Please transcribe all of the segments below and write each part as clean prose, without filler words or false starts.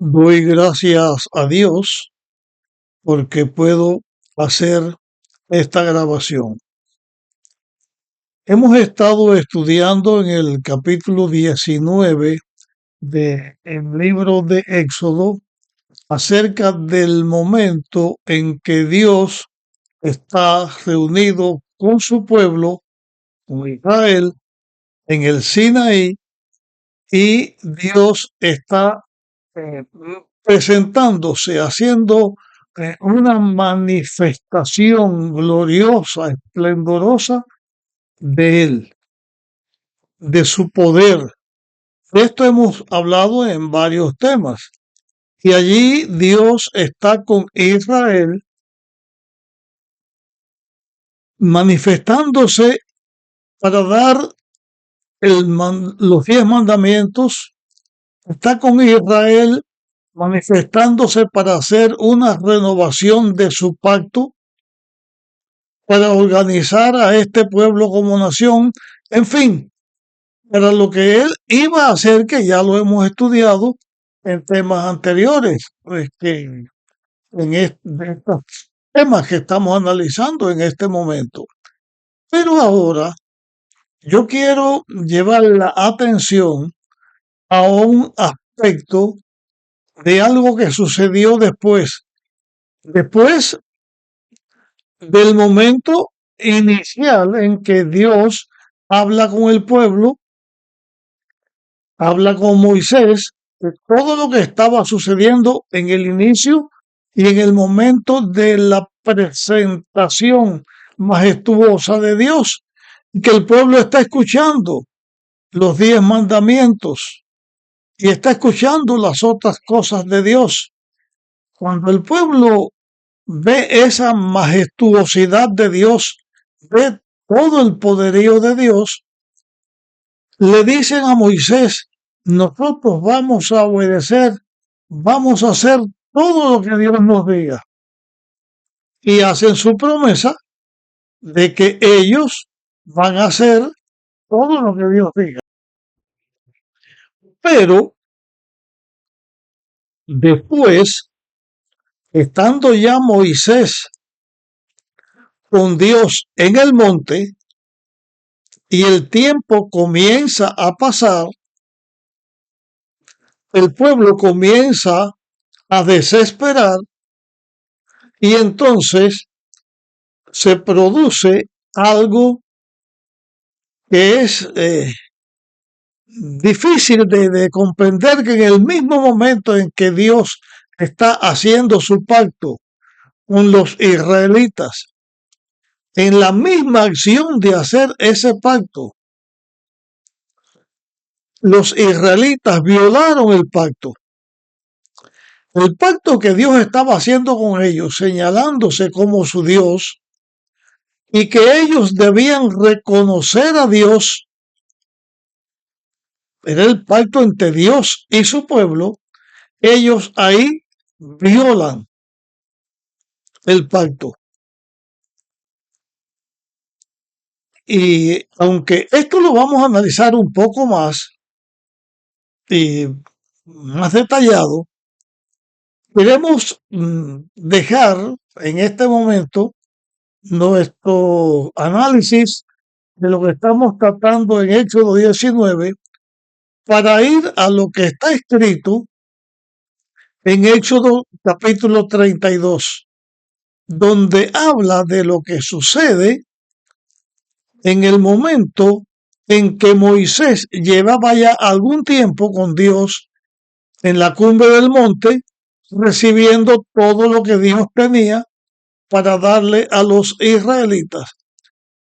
Doy gracias a Dios porque puedo hacer esta grabación. Hemos estado estudiando en el capítulo 19 del libro de Éxodo acerca del momento en que Dios está reunido con su pueblo, con Israel, en el Sinaí, y Dios está eh, presentándose, haciendo una manifestación gloriosa, esplendorosa de Él, de su poder. De esto hemos hablado en varios temas. Y allí Dios está con Israel manifestándose para dar los 10 mandamientos. Está con Israel manifestándose para hacer una renovación de su pacto, para organizar a este pueblo como nación, en fin, para lo que él iba a hacer, que ya lo hemos estudiado en temas anteriores, pues que de estos temas que estamos analizando en este momento. Pero ahora yo quiero llevar la atención a un aspecto de algo que sucedió después del momento inicial en que Dios habla con el pueblo, habla con Moisés, de todo lo que estaba sucediendo en el inicio y en el momento de la presentación majestuosa de Dios, y que el pueblo está escuchando los 10 mandamientos y está escuchando las otras cosas de Dios. Cuando el pueblo ve esa majestuosidad de Dios, ve todo el poderío de Dios, le dicen a Moisés: nosotros vamos a obedecer, vamos a hacer todo lo que Dios nos diga. Y hacen su promesa de que ellos van a hacer todo lo que Dios diga. Pero después, estando ya Moisés con Dios en el monte y el tiempo comienza a pasar, el pueblo comienza a desesperar y entonces se produce algo que es difícil de comprender, que en el mismo momento en que Dios está haciendo su pacto con los israelitas, en la misma acción de hacer ese pacto, los israelitas violaron el pacto que Dios estaba haciendo con ellos, señalándose como su Dios, y que ellos debían reconocer a Dios. Era el pacto entre Dios y su pueblo. Ellos ahí violan el pacto. Y aunque esto lo vamos a analizar un poco más y más detallado, queremos dejar en este momento nuestro análisis de lo que estamos tratando en Éxodo 19 para ir a lo que está escrito en Éxodo capítulo 32, donde habla de lo que sucede en el momento en que Moisés llevaba ya algún tiempo con Dios en la cumbre del monte, recibiendo todo lo que Dios tenía para darle a los israelitas.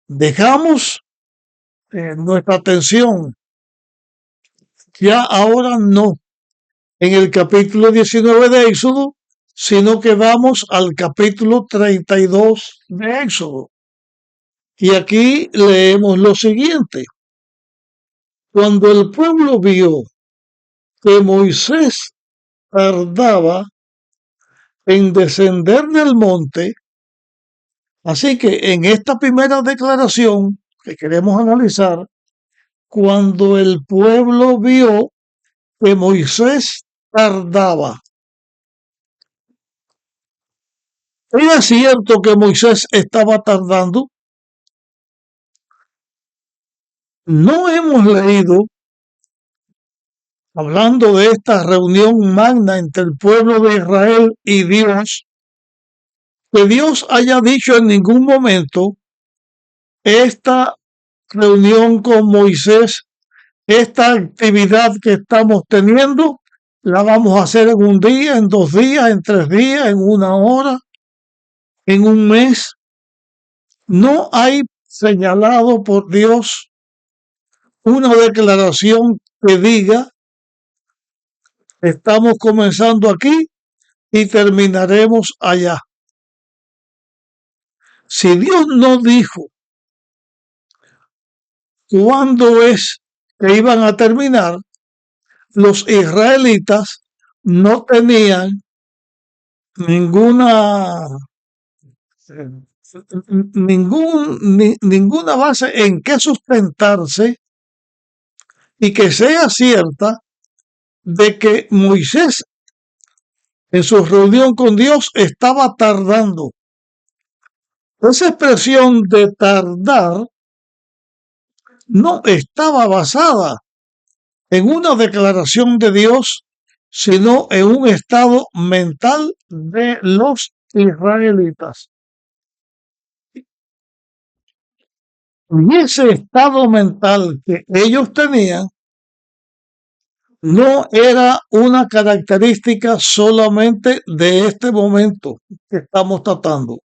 Dejamos nuestra atención ya ahora no en el capítulo 19 de Éxodo, sino que vamos al capítulo 32 de Éxodo. Y aquí leemos lo siguiente: cuando el pueblo vio que Moisés tardaba en descender del monte, así que en esta primera declaración que queremos analizar, cuando el pueblo vio que Moisés tardaba. ¿Era cierto que Moisés estaba tardando? No hemos leído, hablando de esta reunión magna entre el pueblo de Israel y Dios, que Dios haya dicho en ningún momento: esta reunión con Moisés, esta actividad que estamos teniendo, la vamos a hacer en un día, en 2 días, en 3 días, en una hora, en un mes. No hay señalado por Dios una declaración que diga: estamos comenzando aquí y terminaremos allá. Si Dios no dijo cuándo es que iban a terminar, los israelitas no tenían ninguna ninguna base en que sustentarse y que sea cierta de que Moisés en su reunión con Dios estaba tardando. Esa expresión de tardar no estaba basada en una declaración de Dios, sino en un estado mental de los israelitas. Y ese estado mental que ellos tenían no era una característica solamente de este momento que estamos tratando.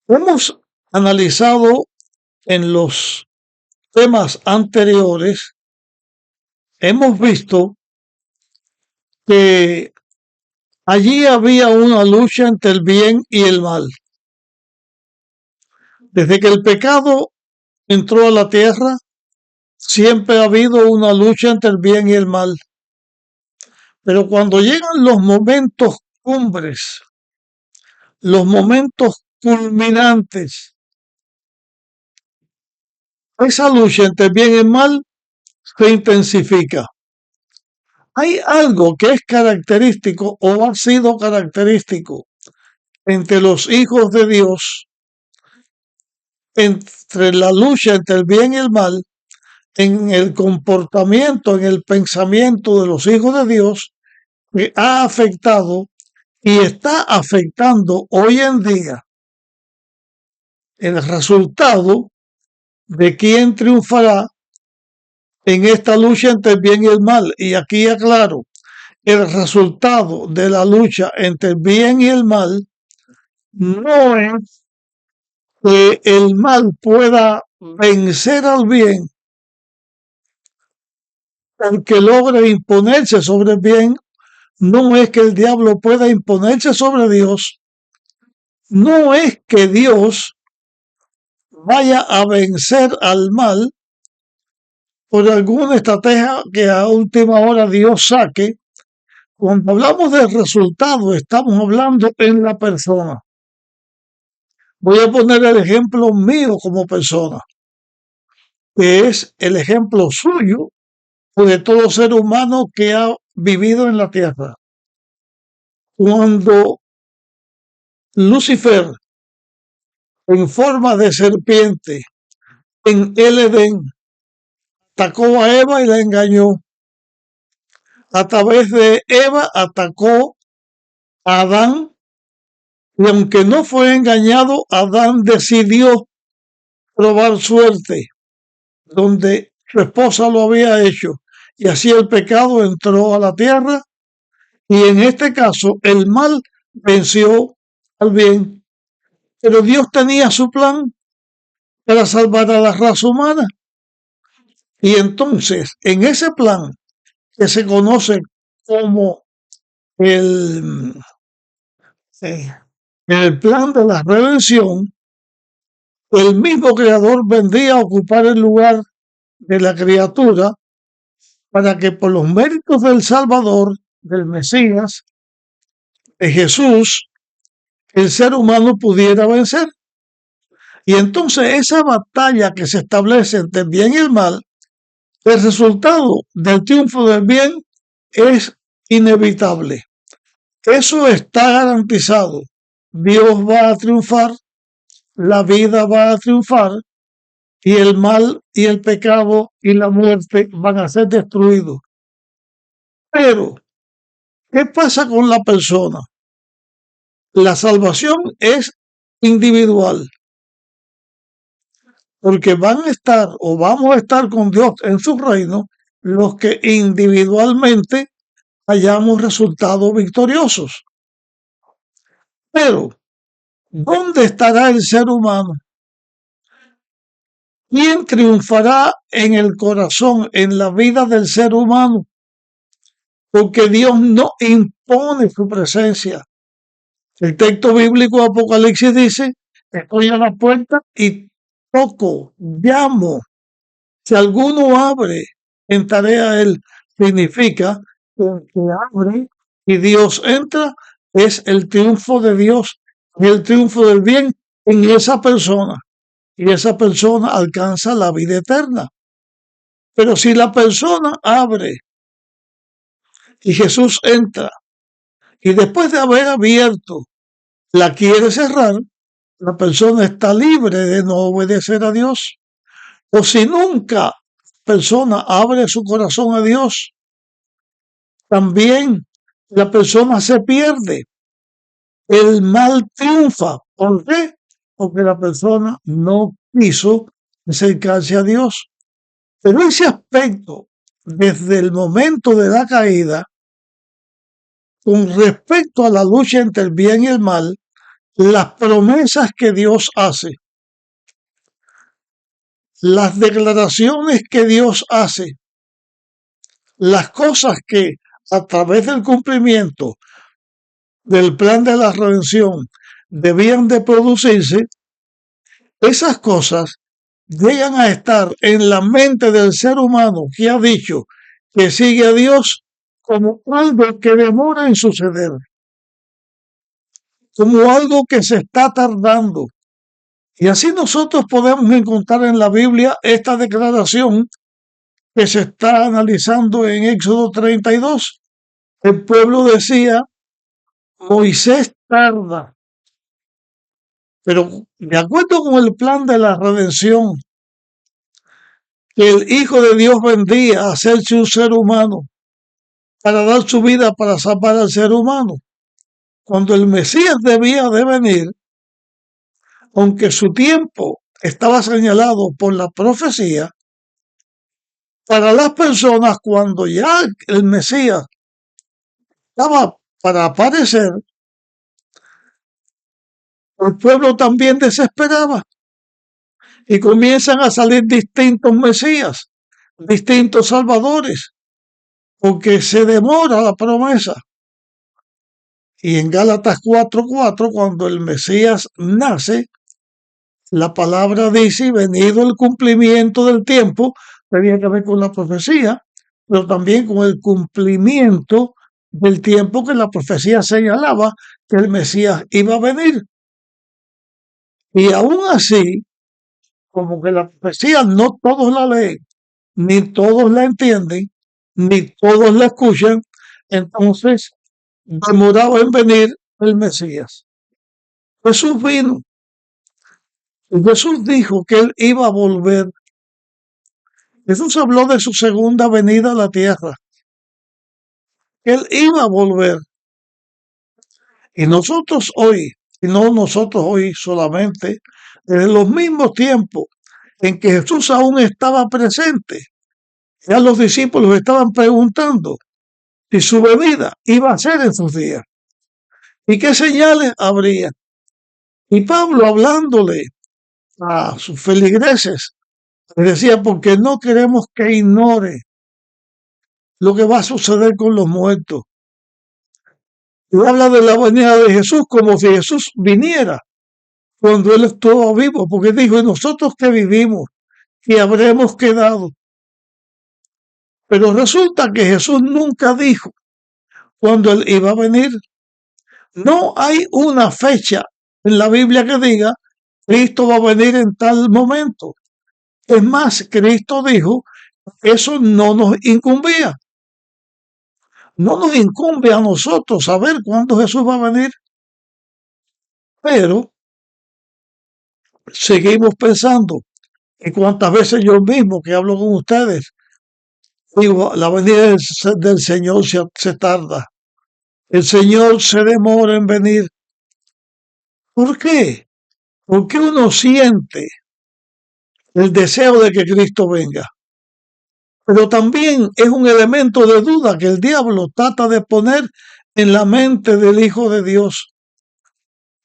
Hemos analizado en los temas anteriores, hemos visto que allí había una lucha entre el bien y el mal. Desde que el pecado entró a la tierra, siempre ha habido una lucha entre el bien y el mal. Pero cuando llegan los momentos cumbres, los momentos culminantes, esa lucha entre el bien y el mal se intensifica. Hay algo que es característico o ha sido característico entre los hijos de Dios, entre la lucha entre el bien y el mal, en el comportamiento, en el pensamiento de los hijos de Dios, que ha afectado y está afectando hoy en día el resultado de quién triunfará en esta lucha entre el bien y el mal. Y aquí aclaro, el resultado de la lucha entre el bien y el mal no es que el mal pueda vencer al bien, porque logre imponerse sobre el bien, no es que el diablo pueda imponerse sobre Dios, no es que Dios vaya a vencer al mal por alguna estrategia que a última hora Dios saque. Cuando hablamos del resultado, estamos hablando en la persona. Voy a poner el ejemplo mío como persona, que es el ejemplo suyo o de todo ser humano que ha vivido en la tierra. Cuando Lucifer, en forma de serpiente, en el Edén, atacó a Eva y la engañó. A través de Eva atacó a Adán, y aunque no fue engañado, Adán decidió probar suerte donde su esposa lo había hecho, y así el pecado entró a la tierra, y en este caso el mal venció al bien. Pero Dios tenía su plan para salvar a la raza humana, y entonces en ese plan que se conoce como el, el plan de la redención, el mismo creador vendría a ocupar el lugar de la criatura para que por los méritos del Salvador, del Mesías, de Jesús, el ser humano pudiera vencer. Y entonces esa batalla que se establece entre el bien y el mal, el resultado del triunfo del bien es inevitable. Eso está garantizado. Dios va a triunfar, la vida va a triunfar y el mal y el pecado y la muerte van a ser destruidos. Pero, ¿qué pasa con la persona? La salvación es individual, porque van a estar o vamos a estar con Dios en su reino los que individualmente hayamos resultado victoriosos. Pero, ¿dónde estará el ser humano? ¿Quién triunfará en el corazón, en la vida del ser humano? Porque Dios no impone su presencia. El texto bíblico Apocalipsis dice, estoy a la puerta y toco, llamo. Si alguno abre, entraré a él. Significa que el que abre y Dios entra es el triunfo de Dios, el triunfo del bien en esa persona. Y esa persona alcanza la vida eterna. Pero si la persona abre y Jesús entra y después de haber abierto la quiere cerrar, la persona está libre de no obedecer a Dios. O si nunca la persona abre su corazón a Dios, también la persona se pierde. El mal triunfa. ¿Por qué? Porque la persona no quiso acercarse a Dios. Pero ese aspecto, desde el momento de la caída, con respecto a la lucha entre el bien y el mal, las promesas que Dios hace, las declaraciones que Dios hace, las cosas que a través del cumplimiento del plan de la redención debían de producirse, esas cosas llegan a estar en la mente del ser humano que ha dicho que sigue a Dios como algo que demora en suceder, como algo que se está tardando. Y así nosotros podemos encontrar en la Biblia esta declaración que se está analizando en Éxodo 32. El pueblo decía, Moisés tarda, pero de acuerdo con el plan de la redención, que el Hijo de Dios vendría a hacerse un ser humano para dar su vida para salvar al ser humano. Cuando el Mesías debía de venir, aunque su tiempo estaba señalado por la profecía, para las personas cuando ya el Mesías estaba para aparecer, el pueblo también desesperaba y comienzan a salir distintos Mesías, distintos salvadores, porque se demora la promesa. Y en Gálatas 4:4, cuando el Mesías nace, la palabra dice, y venido el cumplimiento del tiempo, tenía que ver con la profecía, pero también con el cumplimiento del tiempo que la profecía señalaba que el Mesías iba a venir. Y aún así, como que la profecía no todos la leen, ni todos la entienden, ni todos la escuchan, entonces demoraba en venir el Mesías. Jesús vino y Jesús dijo que él iba a volver. Jesús habló de su segunda venida a la tierra, que él iba a volver. Y nosotros hoy, y no nosotros hoy solamente, desde los mismos tiempos en que Jesús aún estaba presente, ya los discípulos estaban preguntando si su venida iba a ser en sus días y qué señales habría. Y Pablo, hablándole a sus feligreses, les decía, porque no queremos que ignore lo que va a suceder con los muertos. Y habla de la venida de Jesús como si Jesús viniera cuando él estuvo vivo, porque dijo, y nosotros que vivimos y habremos quedado. Pero resulta que Jesús nunca dijo cuando él iba a venir. No hay una fecha en la Biblia que diga, Cristo va a venir en tal momento. Es más, Cristo dijo, eso no nos incumbía. No nos incumbe a nosotros saber cuándo Jesús va a venir, pero seguimos pensando. Y cuántas veces yo mismo que hablo con ustedes, digo, la venida del Señor se tarda. El Señor se demora en venir. ¿Por qué? Porque uno siente el deseo de que Cristo venga. Pero también es un elemento de duda que el diablo trata de poner en la mente del Hijo de Dios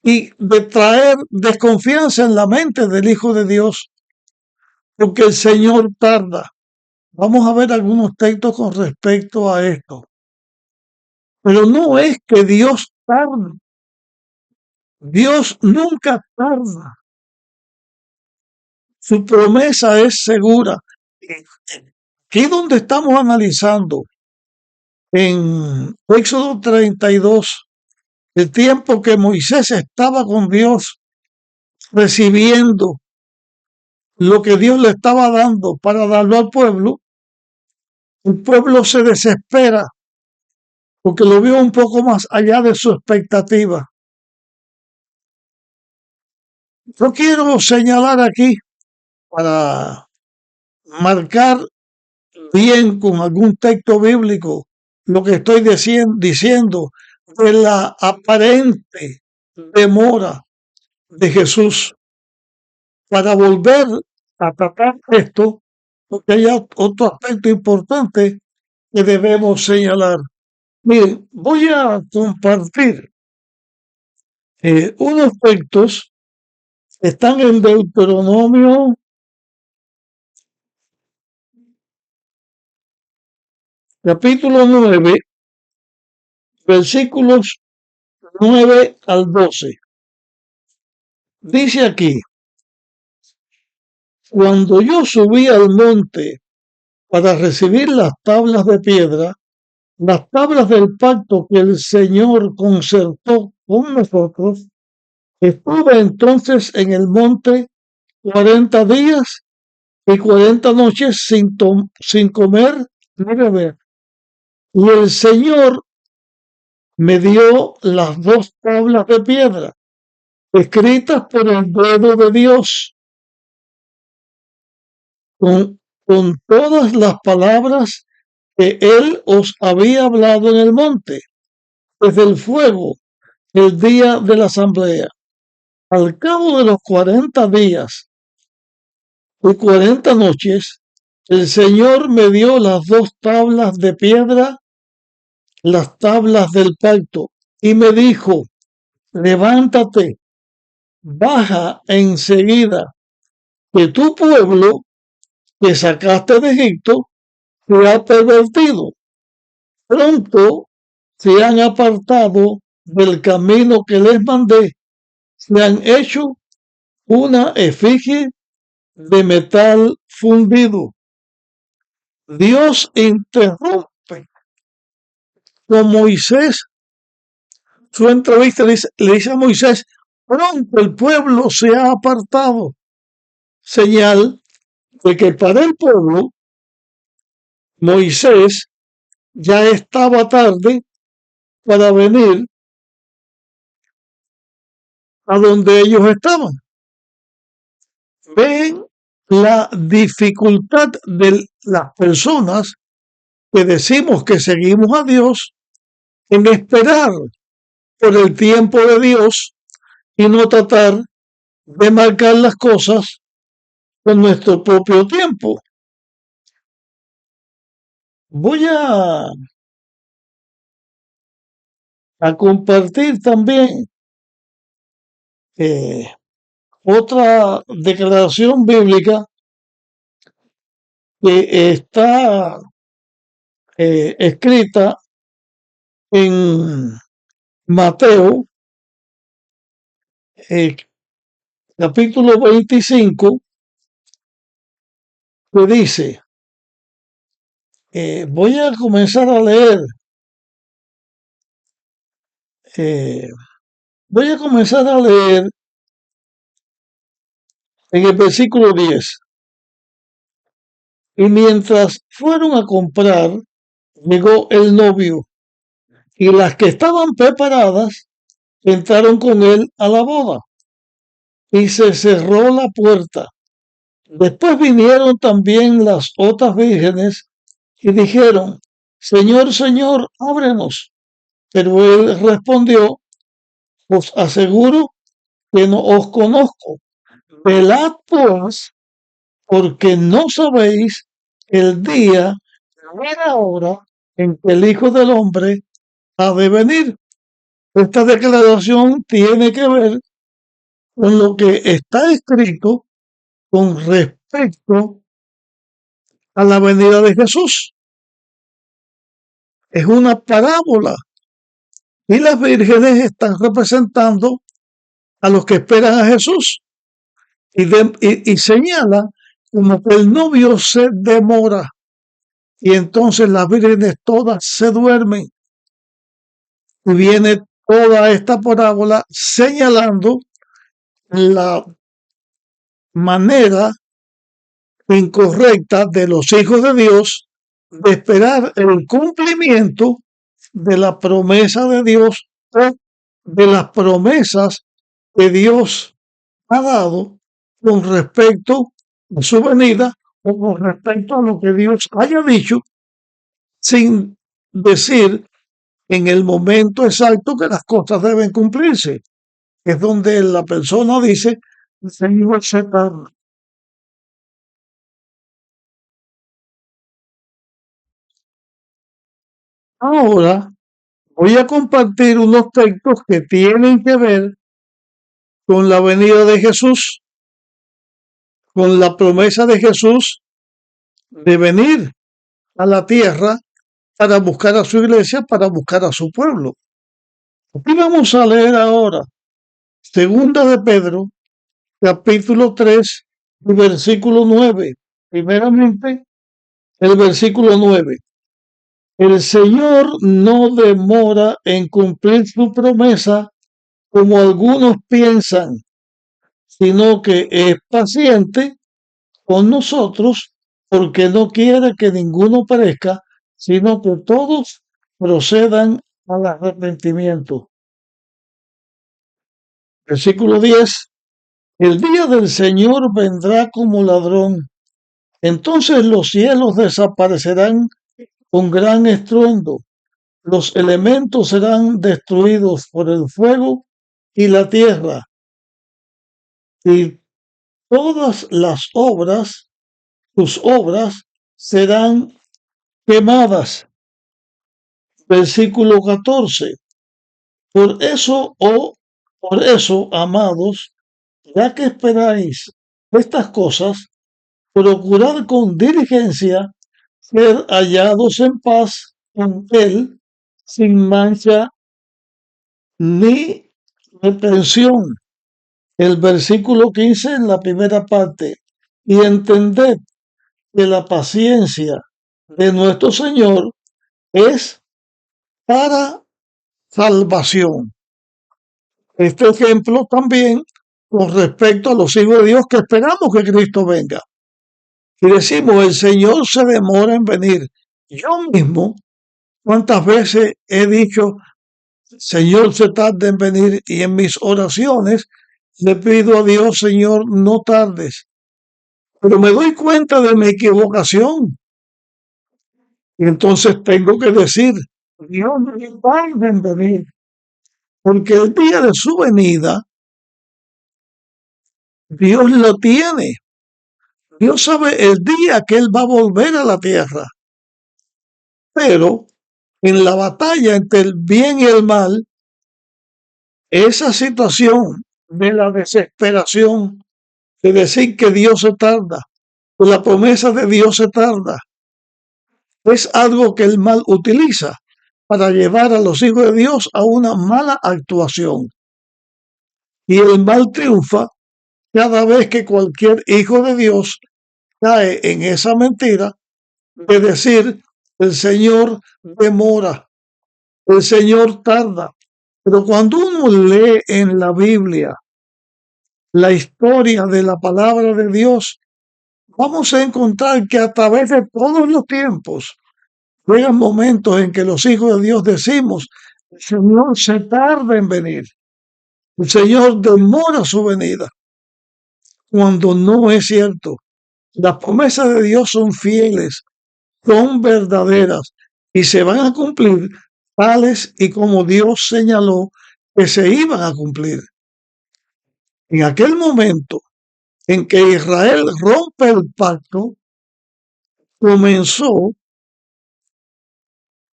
y de traer desconfianza en la mente del Hijo de Dios, porque el Señor tarda. Vamos a ver algunos textos con respecto a esto. Pero no es que Dios tarde. Dios nunca tarda. Su promesa es segura. Aquí donde estamos analizando en Éxodo 32, el tiempo que Moisés estaba con Dios, recibiendo lo que Dios le estaba dando para darlo al pueblo, el pueblo se desespera porque lo vio un poco más allá de su expectativa. Yo quiero señalar aquí, para marcar bien con algún texto bíblico lo que estoy diciendo de la aparente demora de Jesús, para volver a tratar esto, porque hay otro aspecto importante que debemos señalar. Miren, voy a compartir unos textos que están en Deuteronomio capítulo 9, versículos 9 al 12. Dice aquí: cuando yo subí al monte para recibir las tablas de piedra, las tablas del pacto que el Señor concertó con nosotros, estuve entonces en el monte 40 días y 40 noches sin comer ni beber. Y el Señor me dio las dos tablas de piedra, escritas por el dedo de Dios, con todas las palabras que Él os había hablado en el monte, desde el fuego, el día de la asamblea. Al cabo de los 40 días y 40 noches, el Señor me dio las dos tablas de piedra, las tablas del pacto, y me dijo: levántate, baja enseguida, que tu pueblo que sacaste de Egipto se ha pervertido. Pronto se han apartado del camino que les mandé, se han hecho una efigie de metal fundido. Dios interrumpe con Moisés su entrevista, le dice a Moisés: pronto el pueblo se ha apartado, señal de que para el pueblo Moisés ya estaba tarde para venir a donde ellos estaban. Ven la dificultad de las personas que decimos que seguimos a Dios en esperar por el tiempo de Dios y no tratar de marcar las cosas con nuestro propio tiempo. Voy a compartir también otra declaración bíblica que está escrita en Mateo, capítulo 25, que dice, voy a comenzar a leer, voy a comenzar a leer en el versículo 10. Y mientras fueron a comprar, llegó el novio, y las que estaban preparadas entraron con él a la boda y se cerró la puerta. Después vinieron también las otras vírgenes y dijeron, Señor, Señor, ábrenos. Pero él respondió, os aseguro que no os conozco. Velad pues, porque no sabéis el día ni la hora en que el Hijo del Hombre ha de venir. Esta declaración tiene que ver con lo que está escrito con respecto a la venida de Jesús. Es una parábola y las vírgenes están representando a los que esperan a Jesús y señala como que el novio se demora y entonces las vírgenes todas se duermen y viene toda esta parábola señalando la manera incorrecta de los hijos de Dios de esperar el cumplimiento de la promesa de Dios o de las promesas que Dios ha dado con respecto a su venida o con respecto a lo que Dios haya dicho sin decir en el momento exacto que las cosas deben cumplirse. Es donde la persona dice, Señor, se tarda. Ahora voy a compartir unos textos que tienen que ver con la venida de Jesús, con la promesa de Jesús de venir a la tierra para buscar a su iglesia, para buscar a su pueblo. Aquí vamos a leer ahora, segunda de Pedro, capítulo 3 y versículo 9. Primeramente, el versículo 9. El Señor no demora en cumplir su promesa como algunos piensan, sino que es paciente con nosotros porque no quiere que ninguno perezca, sino que todos procedan al arrepentimiento. Versículo 10. El día del Señor vendrá como ladrón. Entonces los cielos desaparecerán con gran estruendo. Los elementos serán destruidos por el fuego y la tierra. Y todas las obras, sus obras, serán quemadas. Versículo 14. Por eso, amados, ya que esperáis estas cosas, procurad con diligencia ser hallados en paz con Él, sin mancha ni reprensión. El versículo 15 en la primera parte. Y entended que la paciencia de nuestro Señor es para salvación. Este ejemplo también con respecto a los hijos de Dios que esperamos que Cristo venga. Y decimos, el Señor se demora en venir. Yo mismo, ¿cuántas veces he dicho, Señor, se tarda en venir? Y en mis oraciones le pido a Dios, Señor, no tardes. Pero me doy cuenta de mi equivocación. Y entonces tengo que decir, Dios no tarde en venir. Porque el día de su venida, Dios lo tiene. Dios sabe el día que Él va a volver a la tierra. Pero en la batalla entre el bien y el mal, esa situación de la desesperación, de decir que Dios se tarda, que la promesa de Dios se tarda, es algo que el mal utiliza para llevar a los hijos de Dios a una mala actuación. Y el mal triunfa cada vez que cualquier hijo de Dios cae en esa mentira de decir, el Señor demora, el Señor tarda. Pero cuando uno lee en la Biblia la historia de la palabra de Dios, vamos a encontrar que a través de todos los tiempos llegan momentos en que los hijos de Dios decimos, el Señor se tarda en venir. El Señor demora su venida, cuando no es cierto. Las promesas de Dios son fieles, son verdaderas y se van a cumplir tales y como Dios señaló que se iban a cumplir. En aquel momento en que Israel rompe el pacto, comenzó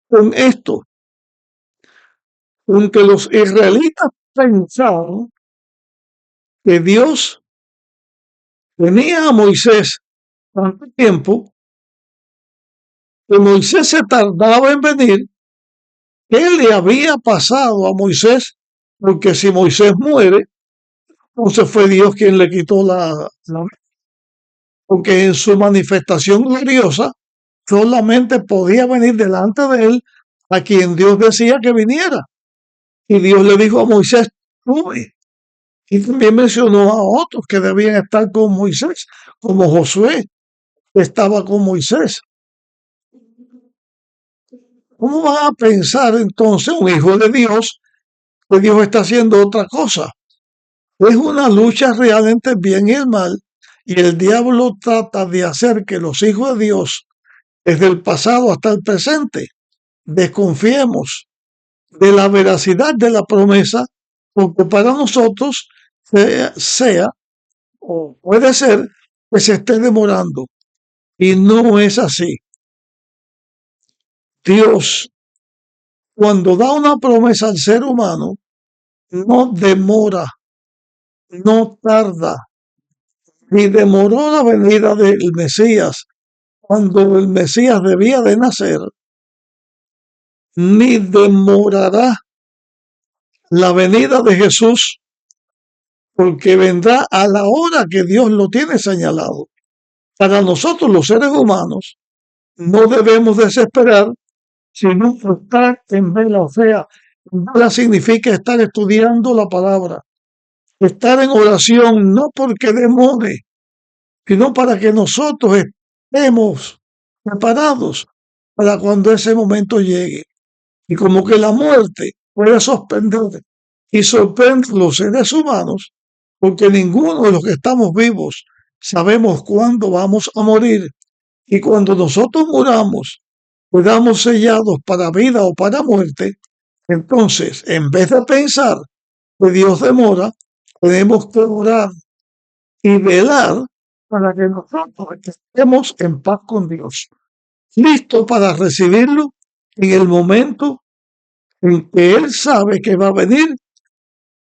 con esto, con que los israelitas pensaron que Dios tenía a Moisés tanto tiempo, que Moisés se tardaba en venir. ¿Qué le había pasado a Moisés? Porque si Moisés muere, entonces fue Dios quien le quitó porque en su manifestación gloriosa solamente podía venir delante de él a quien Dios decía que viniera. Y Dios le dijo a Moisés, tú ve. Y también mencionó a otros que debían estar con Moisés, como Josué, que estaba con Moisés. ¿Cómo van a pensar entonces un hijo de Dios que Dios está haciendo otra cosa? Es una lucha real entre el bien y el mal, y el diablo trata de hacer que los hijos de Dios, desde el pasado hasta el presente, desconfiemos de la veracidad de la promesa, porque para nosotros sea o puede ser que se esté demorando, y no es así. Dios, cuando da una promesa al ser humano, no demora, no tarda, ni demoró la venida del Mesías cuando el Mesías debía de nacer, ni demorará la venida de Jesús, porque vendrá a la hora que Dios lo tiene señalado. Para nosotros los seres humanos, no debemos desesperar, sino estar en vela. O sea, vela significa estar estudiando la palabra, estar en oración, no porque demore, sino para que nosotros estemos preparados para cuando ese momento llegue. Y como que la muerte puede sorprender y sorprende a los seres humanos, porque ninguno de los que estamos vivos sabemos cuándo vamos a morir. Y cuando nosotros muramos, quedamos sellados para vida o para muerte, entonces, en vez de pensar que Dios demora, tenemos que orar y velar para que nosotros estemos en paz con Dios, listos para recibirlo en el momento en que Él sabe que va a venir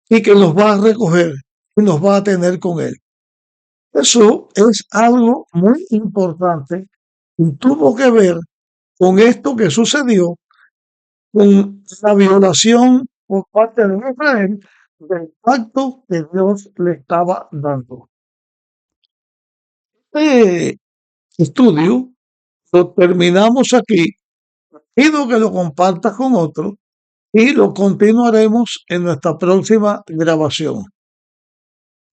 y que nos va a recoger y nos va a tener con Él. Eso es algo muy importante y tuvo que ver con esto que sucedió, con la violación por parte de Israel del pacto que Dios le estaba dando. Este estudio lo terminamos aquí. Pido que lo compartas con otros y lo continuaremos en nuestra próxima grabación.